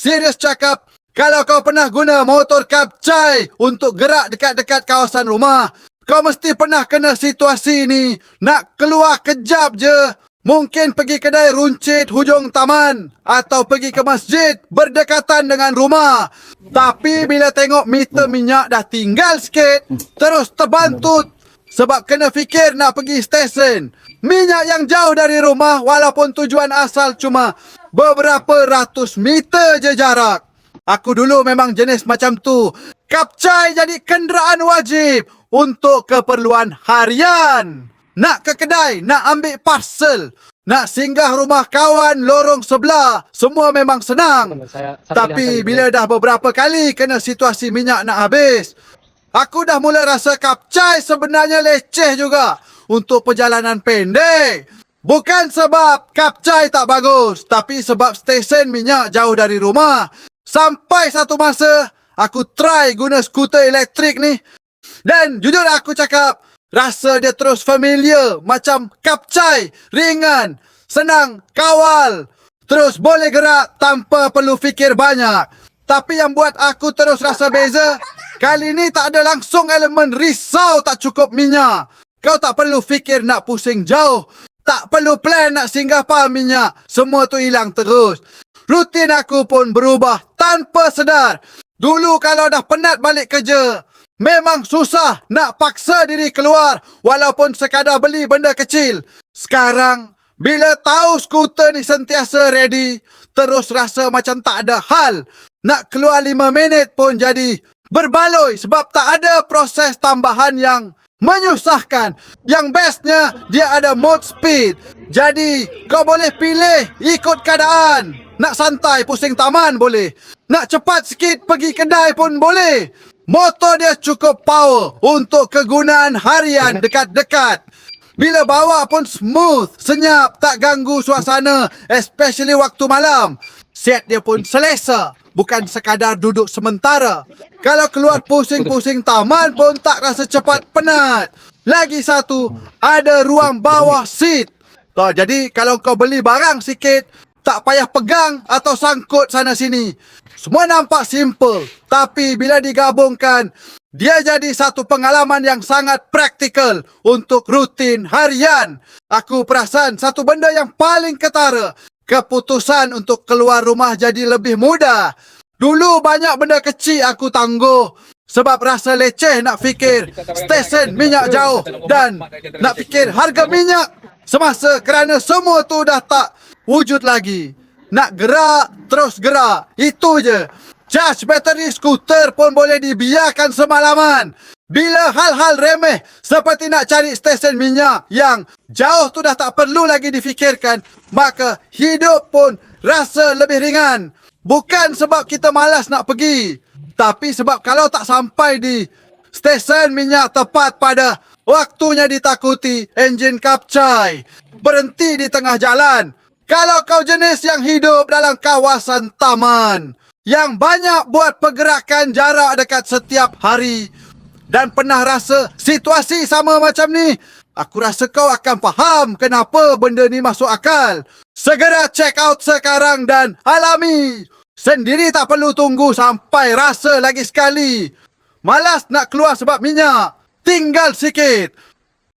serius cakap, kalau kau pernah guna motor kapcai untuk gerak dekat-dekat kawasan rumah, kau mesti pernah kena situasi ni. Nak keluar kejap je, mungkin pergi kedai runcit hujung taman atau pergi ke masjid berdekatan dengan rumah. Tapi bila tengok meter minyak dah tinggal sikit, terus terbantut sebab kena fikir nak pergi stesen minyak yang jauh dari rumah walaupun tujuan asal cuma beberapa ratus meter je jarak. Aku dulu memang jenis macam tu. Kapcai jadi kenderaan wajib untuk keperluan harian. Nak ke kedai, nak ambil parcel, nak singgah rumah kawan lorong sebelah, semua memang senang. Tapi bila dah beberapa kali kena situasi minyak nak habis, aku dah mula rasa kapcai sebenarnya leceh juga untuk perjalanan pendek. Bukan sebab kapcai tak bagus, tapi sebab stesen minyak jauh dari rumah. Sampai satu masa, aku try guna skuter elektrik ni. Dan jujur aku cakap, rasa dia terus familiar macam kapcai, ringan, senang kawal. Terus boleh gerak tanpa perlu fikir banyak. Tapi yang buat aku terus rasa beza, kali ni tak ada langsung elemen risau tak cukup minyak. Kau tak perlu fikir nak pusing jauh. Tak perlu plan nak singgah pam minyak. Semua tu hilang terus. Rutin aku pun berubah tanpa sedar. Dulu kalau dah penat balik kerja, memang susah nak paksa diri keluar walaupun sekadar beli benda kecil. Sekarang, bila tahu skuter ni sentiasa ready, terus rasa macam tak ada hal. Nak keluar 5 minit pun jadi berbaloi sebab tak ada proses tambahan yang menyusahkan. Yang bestnya, dia ada mode speed. Jadi, kau boleh pilih ikut keadaan. Nak santai pusing taman boleh. Nak cepat sikit pergi kedai pun boleh. Motor dia cukup power untuk kegunaan harian dekat-dekat. Bila bawa pun smooth, senyap, tak ganggu suasana, especially waktu malam. Set dia pun selesa, bukan sekadar duduk sementara. Kalau keluar pusing-pusing taman pun tak rasa cepat penat. Lagi satu, ada ruang bawah seat. Jadi kalau kau beli barang sikit, tak payah pegang atau sangkut sana sini. Semua nampak simple, tapi bila digabungkan, dia jadi satu pengalaman yang sangat praktikal untuk rutin harian. Aku perasan satu benda yang paling ketara, keputusan untuk keluar rumah jadi lebih mudah. Dulu banyak benda kecil aku tangguh sebab rasa leceh nak fikir stesen minyak jauh dan nak fikir harga minyak semasa kerana semua tu dah tak wujud lagi. Nak gerak, terus gerak. Itu je. Charge bateri skuter pun boleh dibiarkan semalaman. Bila hal-hal remeh seperti nak cari stesen minyak yang jauh tu dah tak perlu lagi difikirkan, maka hidup pun rasa lebih ringan. Bukan sebab kita malas nak pergi, tapi sebab kalau tak sampai di stesen minyak tepat pada waktunya ditakuti enjin kapcai berhenti di tengah jalan. Kalau kau jenis yang hidup dalam kawasan taman, yang banyak buat pergerakan jarak dekat setiap hari dan pernah rasa situasi sama macam ni, aku rasa kau akan faham kenapa benda ni masuk akal. Segera check out sekarang dan alami. Sendiri tak perlu tunggu sampai rasa lagi sekali. Malas nak keluar sebab minyak. Tinggal sikit.